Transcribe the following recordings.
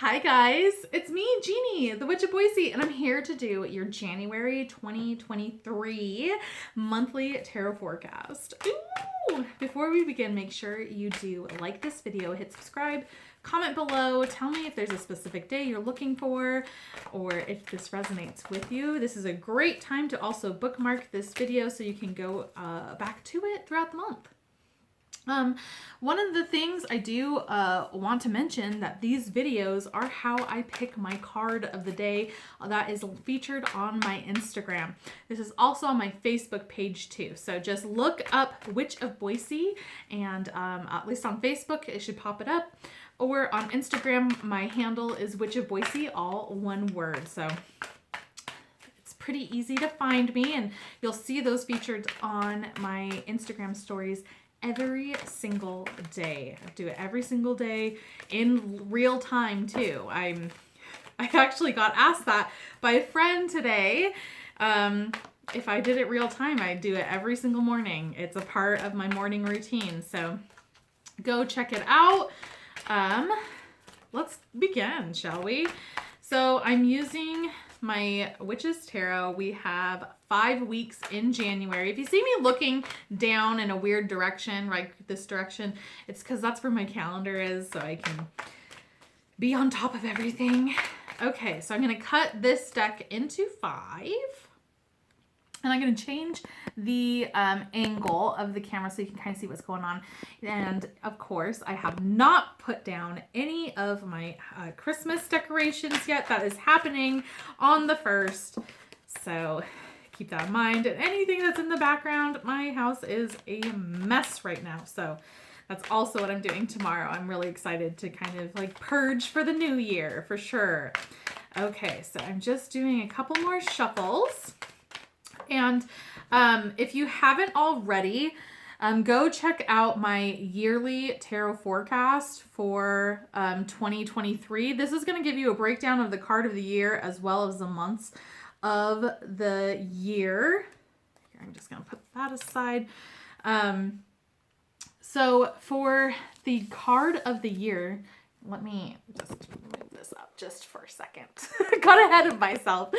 Hi guys, it's me, Jeannie, the Witch of Boise, and I'm here to do your January 2023 monthly tarot forecast. Ooh! Before we begin, make sure you do like this video, hit subscribe, comment below, tell me if there's a specific day you're looking for, or if this resonates with you. This is a great time to also bookmark this video so you can go back to it throughout the month. One of the things I do want to mention that these videos are how I pick my card of the day that is featured on my Instagram. This is also on my Facebook page too. So just look up Witch of Boise, and at least on Facebook it should pop it up. Or on Instagram, my handle is Witch of Boise, all one word. So it's pretty easy to find me, and you'll see those featured on my Instagram stories every single day. I do it every single day in real time too. I actually got asked that by a friend today. If I did it real time, I do it every single morning. It's a part of my morning routine. So go check it out. Let's begin, shall we? So I'm using my Witch's Tarot. We have 5 weeks in January. If you see me looking down in a weird direction, like this direction, it's because that's where my calendar is, so I can be on top of everything. Okay, so I'm going to cut this deck into 5. And I'm going to change the angle of the camera so you can kind of see what's going on. And of course, I have not put down any of my Christmas decorations yet. That is happening on the 1st. So keep that in mind. And anything that's in the background, my house is a mess right now. So that's also what I'm doing tomorrow. I'm really excited to kind of like purge for the new year for sure. Okay, so I'm just doing a couple more shuffles. And if you haven't already, go check out my yearly tarot forecast for 2023. This is going to give you a breakdown of the card of the year as well as the months of the year. Here, I'm just going to put that aside. So for the card of the year, let me just move this up just for a second. Got ahead of myself.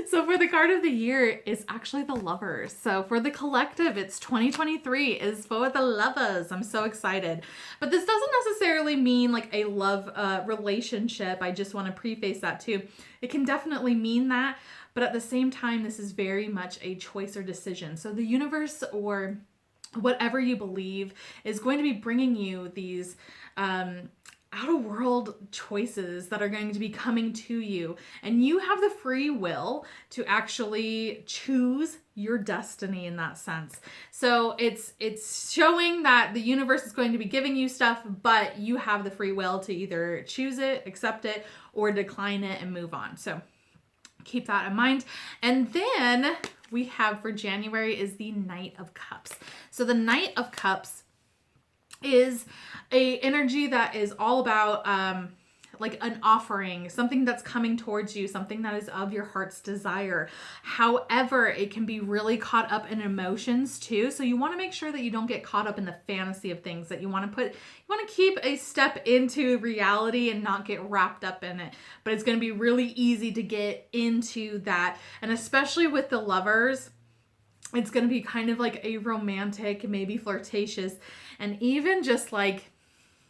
So for the card of the year is actually the Lovers. So for the collective, it's 2023 is for the lovers. I'm so excited. But this doesn't necessarily mean like a love relationship. I just want to preface that too. It can definitely mean that. But at the same time, this is very much a choice or decision. So the universe or whatever you believe is going to be bringing you these out-of-world choices that are going to be coming to you, and you have the free will to actually choose your destiny in that sense. So it's showing that the universe is going to be giving you stuff, but you have the free will to either choose it, accept it, or decline it and move on. So keep that in mind. And then we have for January is the Knight of Cups. So the Knight of Cups is a energy that is all about like an offering, something that's coming towards you, something that is of your heart's desire. However, it can be really caught up in emotions too. So you want to make sure that you don't get caught up in the fantasy of things, that you want to keep a step into reality and not get wrapped up in it. But it's going to be really easy to get into that. And especially with the Lovers, it's going to be kind of like a romantic, maybe flirtatious, and even just like,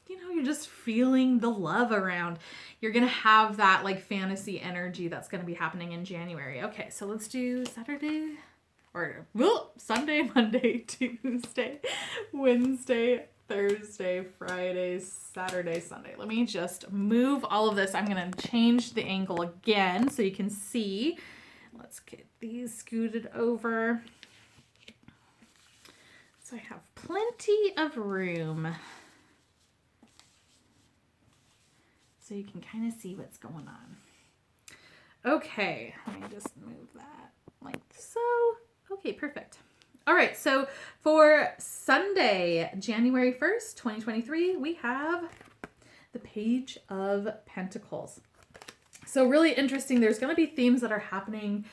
you're just feeling the love around. You're going to have that like fantasy energy that's going to be happening in January. Okay, so let's do Sunday, Monday, Tuesday, Wednesday, Thursday, Friday, Saturday, Sunday. Let me just move all of this. I'm going to change the angle again so you can see. Let's get these scooted over. So I have plenty of room. So you can kind of see what's going on. Okay, let me just move that like so. Okay, perfect. All right, so for Sunday, January 1st, 2023, we have the Page of Pentacles. So really interesting. There's going to be themes that are happening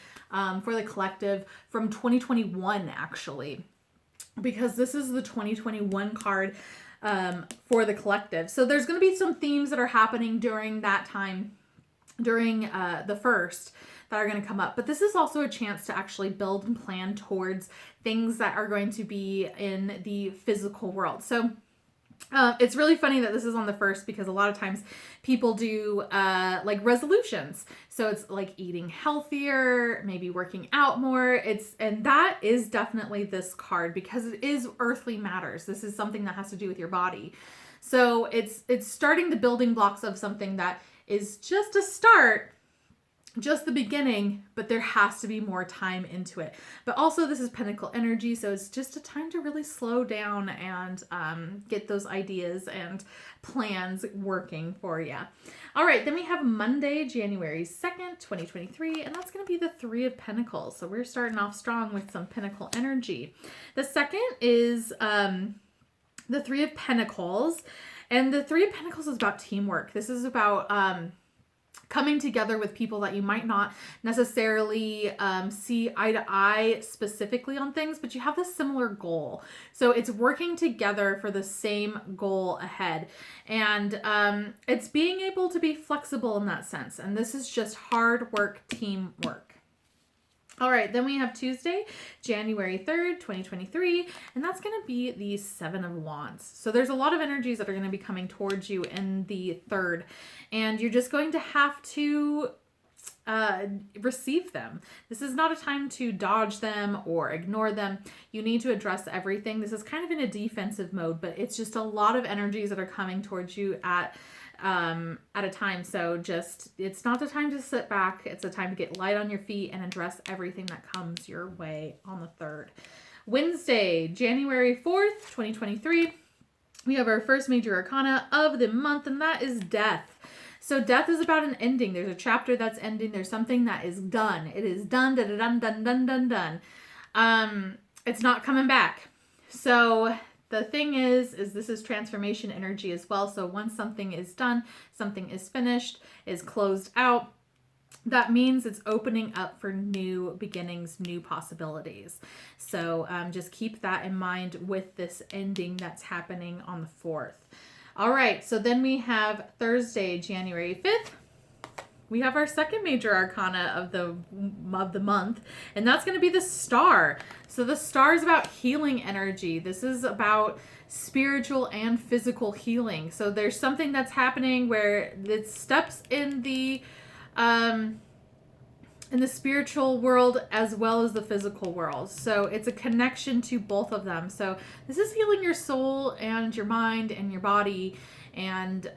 for the collective from 2021, actually, because this is the 2021 card for the collective. So there's going to be some themes that are happening during that time, during the first, that are going to come up. But this is also a chance to actually build and plan towards things that are going to be in the physical world. So it's really funny that this is on the first, because a lot of times people do like resolutions. So it's like eating healthier, maybe working out more. And that is definitely this card, because it is earthly matters. This is something that has to do with your body. So it's starting the building blocks of something that is just a start, just the beginning, but there has to be more time into it. But also this is Pentacle energy, so it's just a time to really slow down and get those ideas and plans working for you. All right, then we have Monday, January 2nd, 2023, and that's going to be the Three of Pentacles. So we're starting off strong with some Pentacle energy. The second is the Three of Pentacles, and the Three of Pentacles is about teamwork. This is about coming together with people that you might not necessarily see eye to eye specifically on things, but you have this similar goal. So it's working together for the same goal ahead. And it's being able to be flexible in that sense. And this is just hard work, teamwork. All right, then we have Tuesday, January 3rd, 2023, and that's going to be the Seven of Wands. So there's a lot of energies that are going to be coming towards you in the third, and you're just going to have to receive them. This is not a time to dodge them or ignore them. You need to address everything. This is kind of in a defensive mode, but it's just a lot of energies that are coming towards you at a time. So just, it's not the time to sit back. It's a time to get light on your feet and address everything that comes your way on the third. Wednesday, January 4th, 2023, we have our first major arcana of the month, and that is death. So death is about an ending. There's a chapter that's ending. There's something that is done. It is done, done, done, done, done, done. It's not coming back. So the thing is this is transformation energy as well. So once something is done, something is finished, is closed out, that means it's opening up for new beginnings, new possibilities. So just keep that in mind with this ending that's happening on the 4th. All right, so then we have Thursday, January 5th. We have our second major arcana of the month, and that's going to be the Star. So the Star is about healing energy. This is about spiritual and physical healing. So there's something that's happening where it steps in the spiritual world as well as the physical world. So it's a connection to both of them. So this is healing your soul and your mind and your body, and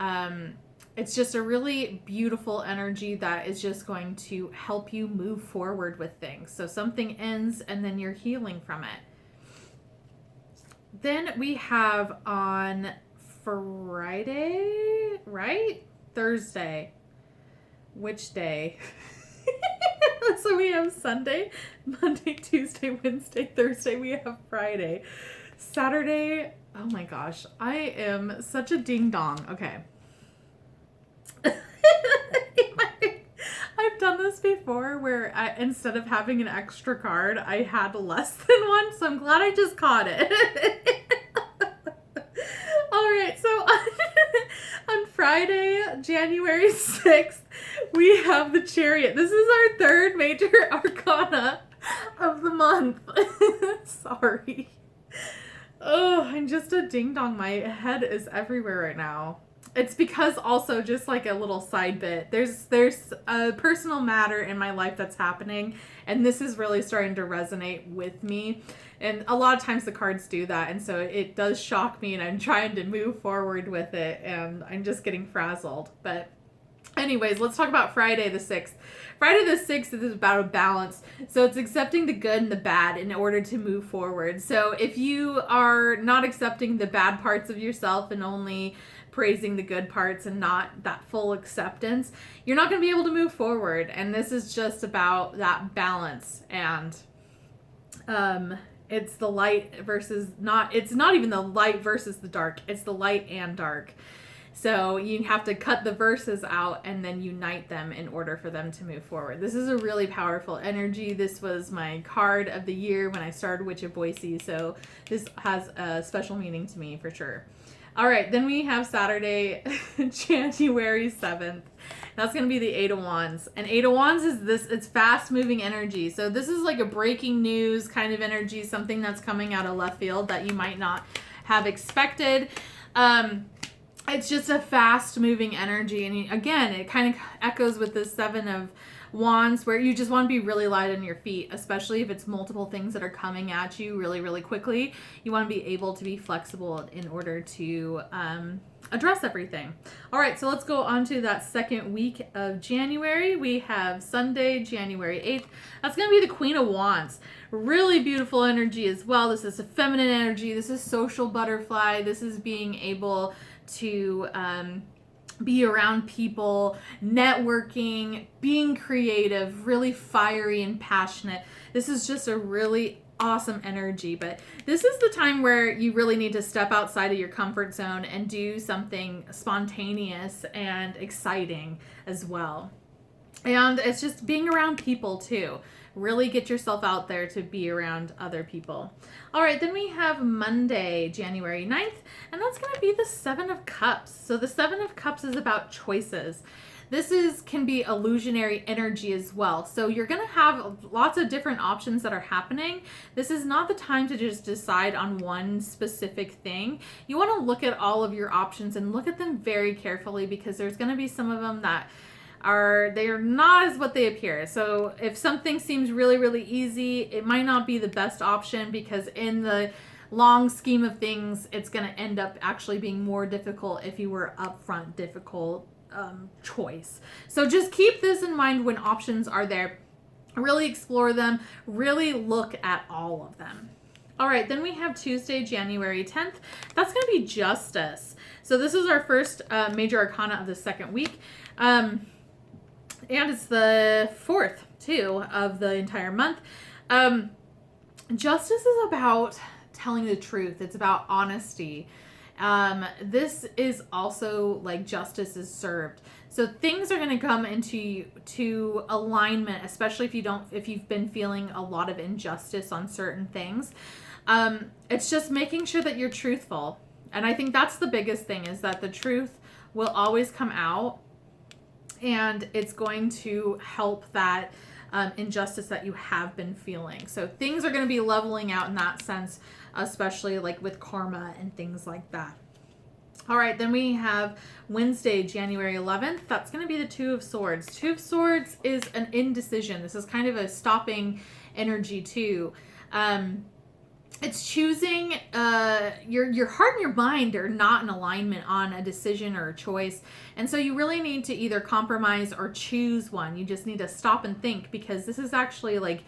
it's just a really beautiful energy that is just going to help you move forward with things. So something ends and then you're healing from it. Then we have on Friday, right? Thursday. Which day? So we have Sunday, Monday, Tuesday, Wednesday, Thursday. We have Friday. Saturday. Oh my gosh. I am such a ding dong. Okay. I've done this before where instead of having an extra card, I had less than one. So I'm glad I just caught it. All right. So on Friday, January 6th, we have the Chariot. This is our third major arcana of the month. Sorry. Oh, I'm just a ding dong. My head is everywhere right now. It's because also, just like a little side bit, there's a personal matter in my life that's happening, and this is really starting to resonate with me. And a lot of times the cards do that, and so it does shock me, and I'm trying to move forward with it, and I'm just getting frazzled. But anyways, let's talk about Friday the 6th. Friday the 6th is about a balance. So it's accepting the good and the bad in order to move forward. So if you are not accepting the bad parts of yourself and only praising the good parts and not that full acceptance, you're not going to be able to move forward. And this is just about that balance. And it's the light versus not, it's not even the light versus the dark. It's the light and dark. So you have to cut the verses out and then unite them in order for them to move forward. This is a really powerful energy. This was my card of the year when I started Witch of Boise. So this has a special meaning to me for sure. All right, then we have Saturday, January 7th. That's going to be the Eight of Wands. And Eight of Wands is this, it's fast moving energy. So this is like a breaking news kind of energy, something that's coming out of left field that you might not have expected. It's just a fast moving energy. And again, it kind of echoes with the Seven of Wands, where you just want to be really light on your feet, especially if it's multiple things that are coming at you really, really quickly. You want to be able to be flexible in order to address everything. All right, so let's go on to that second week of January. We have Sunday, January 8th. That's going to be the Queen of Wands. Really beautiful energy as well. This is a feminine energy. This is social butterfly. This is being able to be around people, networking, being creative, really fiery and passionate. This is just a really awesome energy, but this is the time where you really need to step outside of your comfort zone and do something spontaneous and exciting as well. And it's just being around people too. Really get yourself out there to be around other people. All right, then we have Monday, January 9th, and that's going to be the Seven of Cups. So the Seven of Cups is about choices. This can be illusionary energy as well. So you're going to have lots of different options that are happening. This is not the time to just decide on one specific thing. You want to look at all of your options and look at them very carefully, because there's going to be some of them that they are not as what they appear. So if something seems really, really easy, it might not be the best option, because in the long scheme of things, it's going to end up actually being more difficult if you were upfront difficult choice. So just keep this in mind when options are there. Really explore them. Really look at all of them. All right, then we have Tuesday, January 10th. That's going to be Justice. So this is our first major arcana of the second week. And it's the fourth, too, of the entire month. Justice is about telling the truth. It's about honesty. This is also like justice is served. So things are going to come into alignment, especially if you've been feeling a lot of injustice on certain things. It's just making sure that you're truthful. And I think that's the biggest thing, is that the truth will always come out, and it's going to help that injustice that you have been feeling. So things are going to be leveling out in that sense, especially like with karma and things like that. All right, then we have Wednesday, January 11th. That's going to be the Two of Swords. Two of Swords is an indecision. This is kind of a stopping energy too. It's choosing, your heart and your mind are not in alignment on a decision or a choice. And so you really need to either compromise or choose one. You just need to stop and think, because this is actually like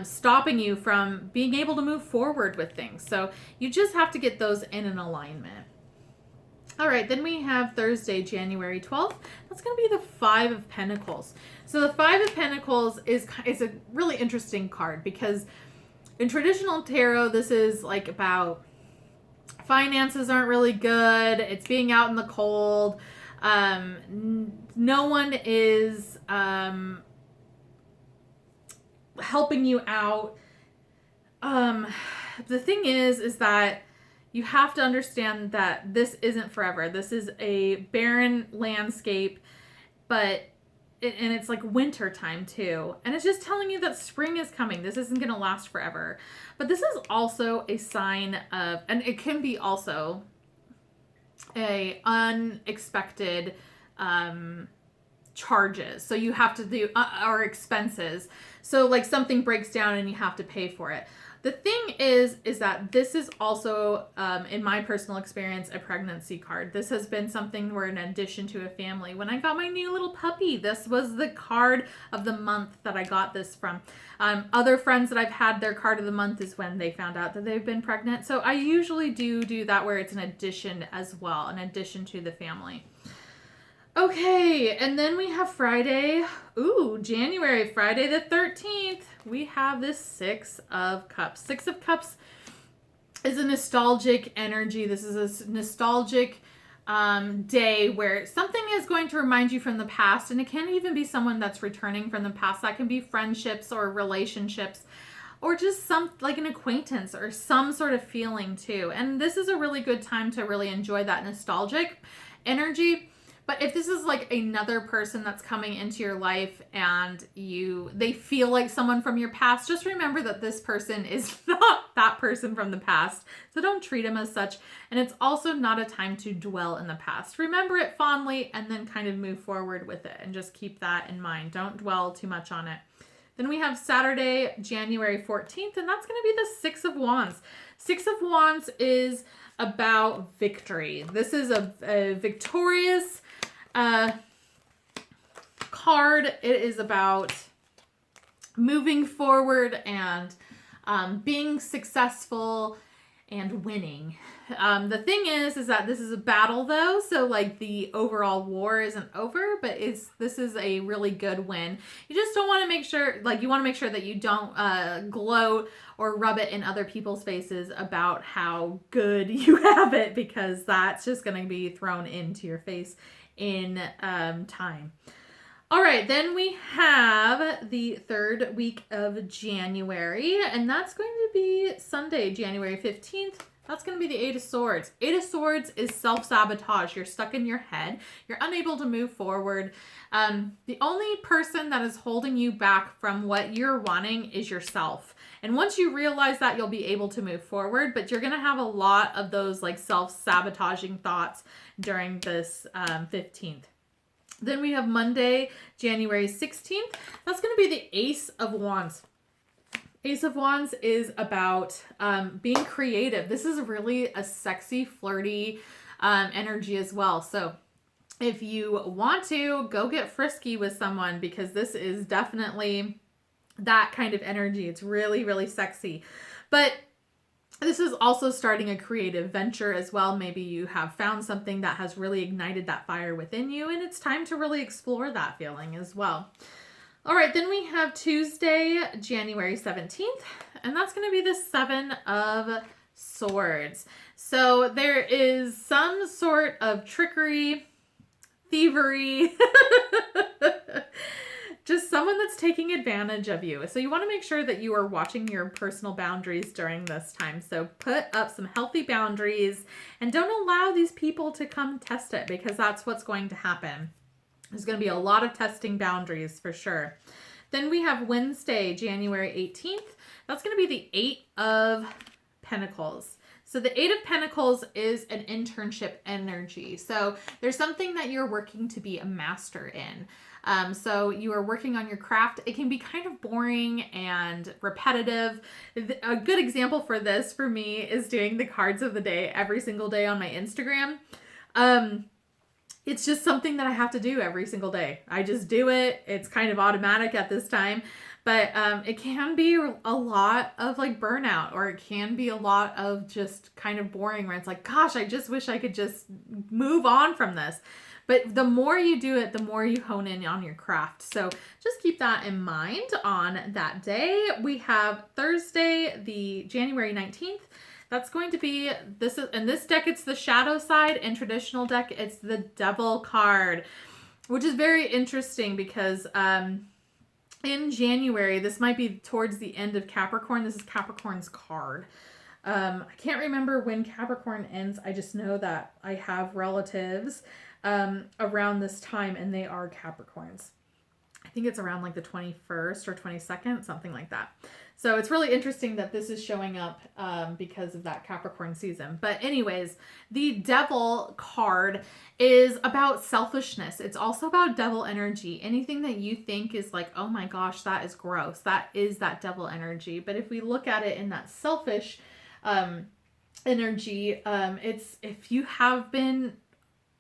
stopping you from being able to move forward with things. So you just have to get those in an alignment. All right, then we have Thursday, January 12th. That's going to be the Five of Pentacles. So the Five of Pentacles is a really interesting card, because in traditional tarot, this is like about finances aren't really good. It's being out in the cold. No one is helping you out. The thing is that you have to understand that this isn't forever. This is a barren landscape, and it's like winter time too. And it's just telling you that spring is coming. This isn't going to last forever. But this is also a sign of, and it can be also a unexpected charges. So you have to do, or expenses. So like something breaks down and you have to pay for it. The thing is that this is also, in my personal experience, a pregnancy card. This has been something where, in addition to a family, when I got my new little puppy, this was the card of the month that I got this from. Other friends that I've had, their card of the month is when they found out that they've been pregnant. So I usually do that where it's an addition as well, an addition to the family. Okay, and then we have Friday. January, Friday the 13th. We have this Six of Cups. Six of Cups is a nostalgic energy. This is a nostalgic day where something is going to remind you from the past, and it can even be someone that's returning from the past. That can be friendships or relationships. or just some like an acquaintance or some sort of feeling too. And this is a really good time to really enjoy that nostalgic energy. But if this is like another person that's coming into your life and they feel like someone from your past, just remember that this person is not that person from the past. So don't treat them as such. And it's also not a time to dwell in the past. Remember it fondly and then kind of move forward with it and just keep that in mind. Don't dwell too much on it. Then we have Saturday, January 14th, and that's going to be the Six of Wands. Six of Wands is about victory. This is a victorious card. It is about moving forward and being successful and winning. The thing is that this is a battle though, so like the overall war isn't over, but this is a really good win. You just don't want to make sure, like you want to make sure that you don't gloat or rub it in other people's faces about how good you have it, because that's just going to be thrown into your face in time. All right, then we have the third week of January, and that's going to be Sunday, January 15th. That's going to be the Eight of Swords. Eight of Swords is self-sabotage. You're stuck in your head. You're unable to move forward. The only person that is holding you back from what you're wanting is yourself. And once you realize that, you'll be able to move forward, but you're going to have a lot of those like self-sabotaging thoughts during this 15th. Then we have Monday, January 16th. That's going to be the Ace of Wands. Ace of Wands is about being creative. This is really a sexy, flirty energy as well. So if you want to, go get frisky with someone, because this is definitely that kind of energy. It's really, really sexy. But this is also starting a creative venture as well. Maybe you have found something that has really ignited that fire within you, and it's time to really explore that feeling as well. All right, then we have Tuesday, January 17th, and that's going to be the Seven of Swords. So there is some sort of trickery, thievery, just someone that's taking advantage of you. So you want to make sure that you are watching your personal boundaries during this time. So put up some healthy boundaries and don't allow these people to come test it, because that's what's going to happen. There's going to be a lot of testing boundaries for sure. Then we have Wednesday, January 18th. That's going to be the Eight of Pentacles. So the Eight of Pentacles is an internship energy. So there's something that you're working to be a master in. So you are working on your craft. It can be kind of boring and repetitive. A good example for this for me is doing the cards of the day every single day on my Instagram. It's just something that I have to do every single day. I just do it. It's kind of automatic at this time, but it can be a lot of like burnout, or it can be a lot of just kind of boring where it's like, gosh, I just wish I could just move on from this. But the more you do it, the more you hone in on your craft. So just keep that in mind on that day. We have Thursday, the January 19th. That's going to be, in this deck, it's the shadow side. In traditional deck, it's the Devil card, which is very interesting because in January, this might be towards the end of Capricorn. This is Capricorn's card. I can't remember when Capricorn ends. I just know that I have relatives around this time, and they are Capricorns. I think it's around like the 21st or 22nd, something like that. So it's really interesting that this is showing up because of that Capricorn season. But anyways, the Devil card is about selfishness. It's also about devil energy. Anything that you think is like, oh my gosh, that is gross, that is that devil energy. But if we look at it in that selfish energy, it's if you have been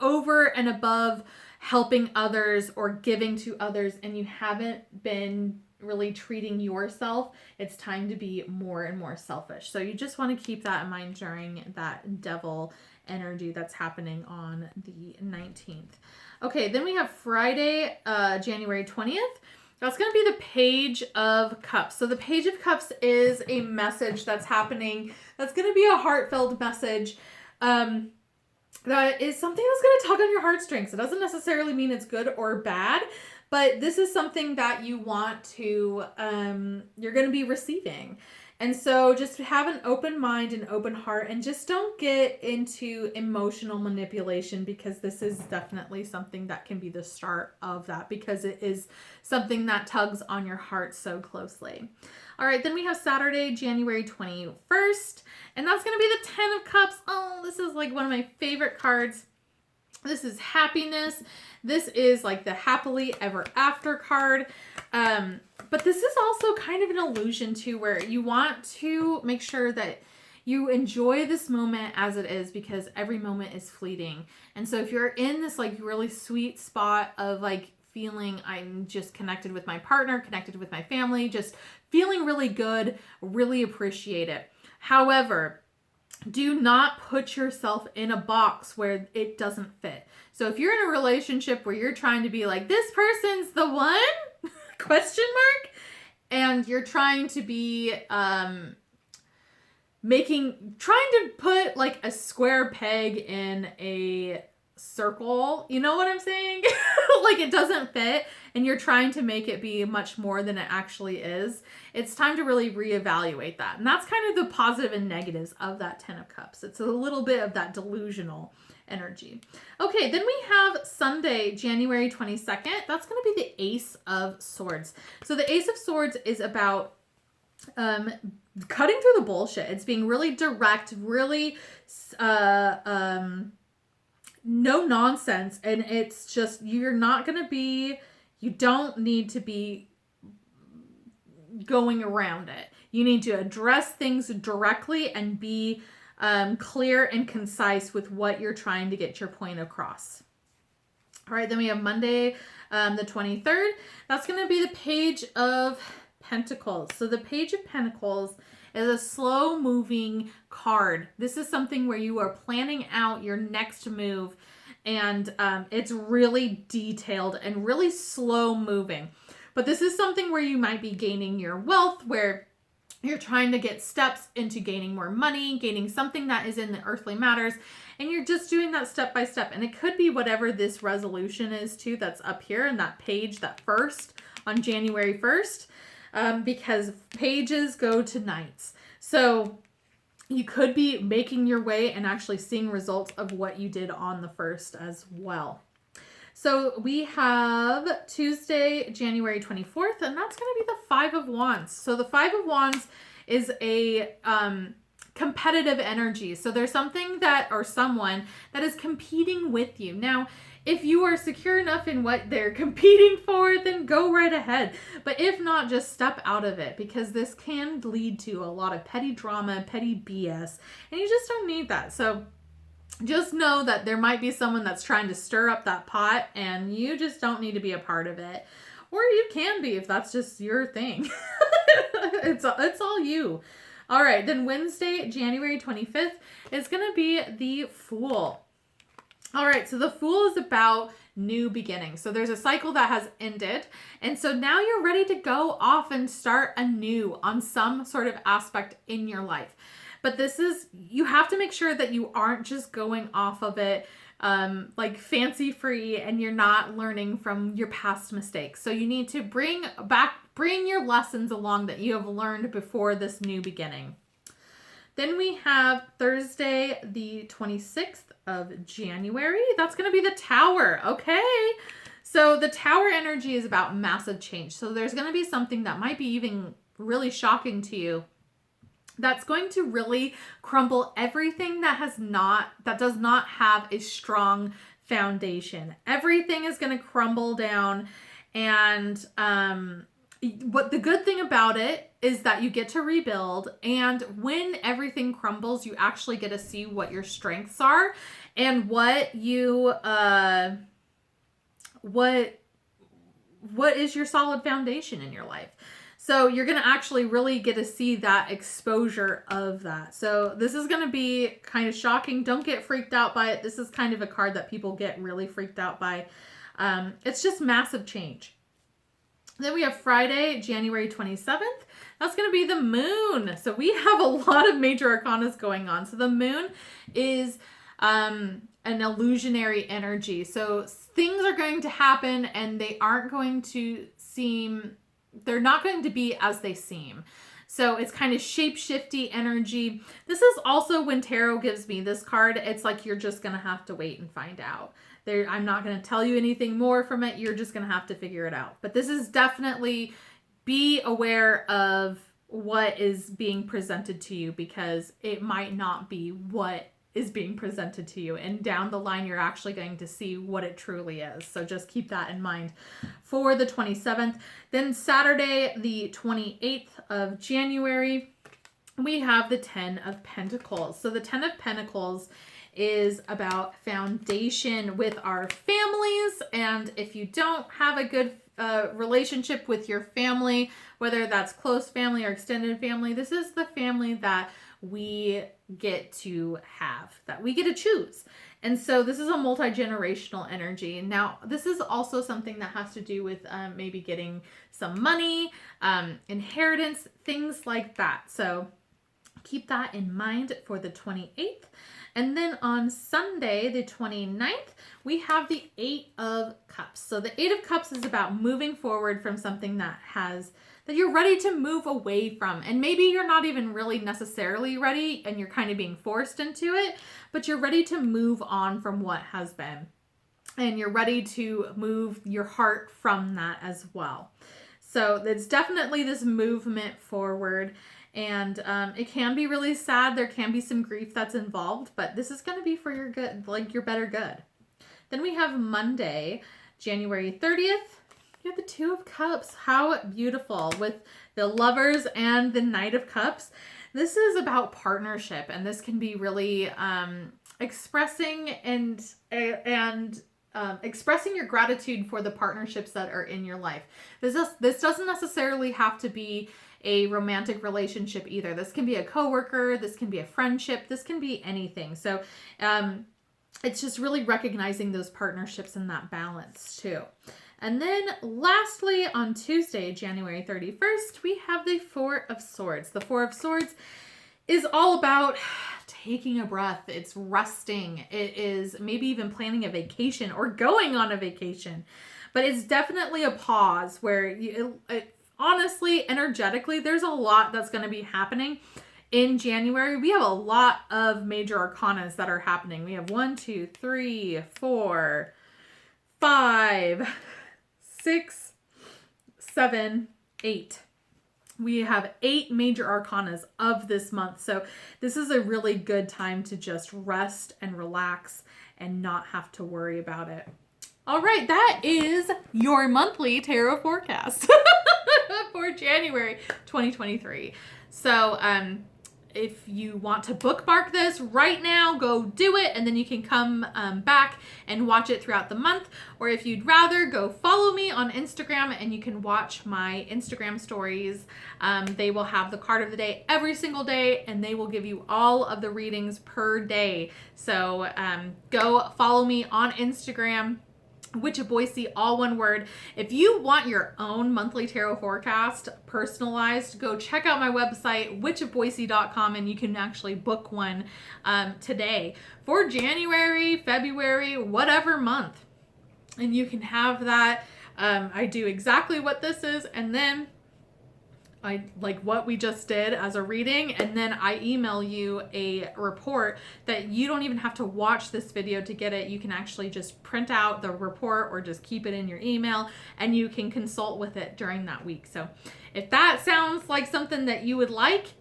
over and above helping others or giving to others and you haven't been really treating yourself, it's time to be more and more selfish. So you just want to keep that in mind during that devil energy that's happening on the 19th. Okay, then we have Friday, January 20th. That's going to be the Page of Cups. So the Page of Cups is a message that's happening. That's going to be a heartfelt message. that is something that's going to tug on your heartstrings. It doesn't necessarily mean it's good or bad, but this is something that you want to, you're going to be receiving. And so just have an open mind and open heart, and just don't get into emotional manipulation, because this is definitely something that can be the start of that, because it is something that tugs on your heart so closely. All right, then we have Saturday, January 21st, and that's going to be the 10 of Cups. Oh, this is like one of my favorite cards. This is happiness. This is like the happily ever after card. But this is also kind of an illusion too, where you want to make sure that you enjoy this moment as it is, because every moment is fleeting. And so if you're in this like really sweet spot of like feeling I'm just connected with my partner, connected with my family, just feeling really good, really appreciate it. However, do not put yourself in a box where it doesn't fit. So if you're in a relationship where you're trying to be like, this person's the one, question mark, and you're trying to be, trying to put like a square peg in a circle, you know what I'm saying? Like it doesn't fit, and you're trying to make it be much more than it actually is. It's time to really reevaluate that. And that's kind of the positive and negatives of that 10 of Cups. It's a little bit of that delusional energy. Okay, then we have Sunday, January 22nd. That's going to be the Ace of Swords. So the Ace of Swords is about cutting through the bullshit. It's being really direct, really no nonsense, and it's just, you don't need to be going around it. You need to address things directly and be clear and concise with what you're trying to get your point across. All right, then we have Monday, the 23rd. That's going to be the Page of Pentacles. So the Page of Pentacles is a slow moving card. This is something where you are planning out your next move, and it's really detailed and really slow moving. But this is something where you might be gaining your wealth, where you're trying to get steps into gaining more money, gaining something that is in the earthly matters, and you're just doing that step by step. And it could be whatever this resolution is too, that's up here in that page, that first on January 1st. Because pages go to nights. So you could be making your way and actually seeing results of what you did on the 1st as well. So we have Tuesday, January 24th, and that's going to be the 5 of Wands. So the 5 of Wands is a competitive energy. So there's something that, or someone that is competing with you. Now, if you are secure enough in what they're competing for, then go right ahead. But if not, just step out of it, because this can lead to a lot of petty drama, petty BS, and you just don't need that. So just know that there might be someone that's trying to stir up that pot, and you just don't need to be a part of it. Or you can be if that's just your thing. It's all you. All right, then Wednesday, January 25th is going to be the Fool. All right, so the Fool is about new beginnings. So there's a cycle that has ended, and so now you're ready to go off and start anew on some sort of aspect in your life. But this is, you have to make sure that you aren't just going off of it like fancy free, and you're not learning from your past mistakes. So you need to bring your lessons along that you have learned before this new beginning. Then we have Thursday, the 26th of January. That's going to be the Tower. Okay. So the Tower energy is about massive change. So there's going to be something that might be even really shocking to you, that's going to really crumble everything that does not have a strong foundation. Everything is going to crumble down. And what the good thing about it is that you get to rebuild, and when everything crumbles, you actually get to see what your strengths are and what you what is your solid foundation in your life. So you're going to actually really get to see that exposure of that. So this is going to be kind of shocking. Don't get freaked out by it. This is kind of a card that people get really freaked out by. It's just massive change. Then we have Friday, January 27th. That's going to be the Moon. So we have a lot of major arcanas going on. So the Moon is an illusionary energy. So things are going to happen and they aren't going to seem, they're not going to be as they seem. So it's kind of shape-shifty energy. This is also when tarot gives me this card, it's like you're just going to have to wait and find out. I'm not going to tell you anything more from it. You're just going to have to figure it out. But this is definitely, be aware of what is being presented to you, because it might not be what is being presented to you. And down the line, you're actually going to see what it truly is. So just keep that in mind for the 27th. Then Saturday, the 28th of January, we have the 10 of Pentacles. So the 10 of Pentacles is about foundation with our families. And if you don't have a good relationship with your family, whether that's close family or extended family, this is the family that we get to have, that we get to choose. And so this is a multi-generational energy. Now, this is also something that has to do with maybe getting some money, inheritance, things like that. So keep that in mind for the 28th. And then on Sunday, the 29th, we have the 8 of Cups. So the 8 of Cups is about moving forward from something that you're ready to move away from. And maybe you're not even really necessarily ready and you're kind of being forced into it, but you're ready to move on from what has been. And you're ready to move your heart from that as well. So it's definitely this movement forward. And it can be really sad. There can be some grief that's involved, but this is going to be for your good, like your better good. Then we have Monday, January 30th. You have the 2 of Cups. How beautiful, with the Lovers and the Knight of Cups. This is about partnership, and this can be really expressing and expressing your gratitude for the partnerships that are in your life. This doesn't necessarily have to be a romantic relationship either. This can be a coworker, this can be a friendship, this can be anything. So it's just really recognizing those partnerships and that balance too. And then lastly, on Tuesday, January 31st, we have the 4 of Swords. The 4 of Swords is all about taking a breath. It's resting. It is maybe even planning a vacation or going on a vacation. But it's definitely a pause where honestly, energetically, there's a lot that's going to be happening in January. We have a lot of major arcanas that are happening. We have 1, 2, 3, 4, 5, 6, 7, 8. We have 8 major arcanas of this month. So this is a really good time to just rest and relax and not have to worry about it. All right, that is your monthly tarot forecast for January 2023. So if you want to bookmark this right now, go do it, and then you can come back and watch it throughout the month. Or if you'd rather, go follow me on Instagram and you can watch my Instagram stories. They will have the card of the day every single day, and they will give you all of the readings per day. So go follow me on Instagram, Witch of Boise, all one word. If you want your own monthly tarot forecast personalized, go check out my website, witchofboise.com, and you can actually book one today for January, February, whatever month. And you can have that. I do exactly what this is, and then I like what we just did as a reading, and then I email you a report that you don't even have to watch this video to get it. You can actually just print out the report or just keep it in your email, and you can consult with it during that week. So if that sounds like something that you would like,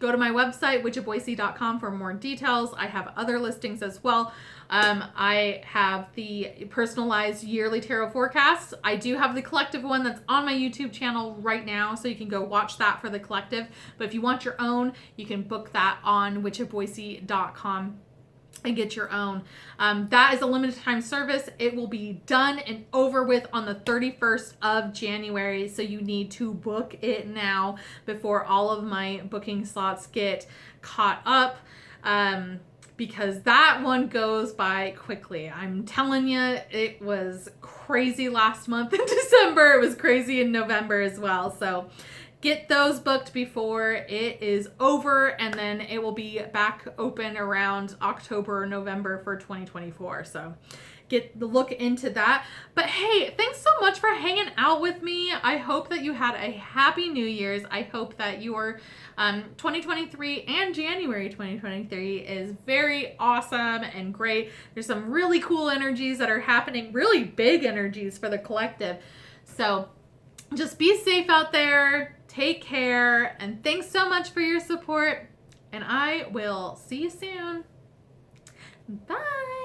go to my website, witchofboise.com, for more details. I have other listings as well. I have the personalized yearly tarot forecasts. I do have the collective one that's on my YouTube channel right now, so you can go watch that for the collective. But if you want your own, you can book that on witchofboise.com and get your own. That is a limited time service. It will be done and over with on the 31st of January. So you need to book it now before all of my booking slots get caught up. Because that one goes by quickly. I'm telling you, it was crazy last month in December. It was crazy in November as well. So get those booked before it is over, and then it will be back open around October or November for 2024. So look into that. But hey, thanks so much for hanging out with me. I hope that you had a happy New Year's. I hope that your 2023 and January 2023 is very awesome and great. There's some really cool energies that are happening, really big energies for the collective. So just be safe out there. Take care. And thanks so much for your support. And I will see you soon. Bye.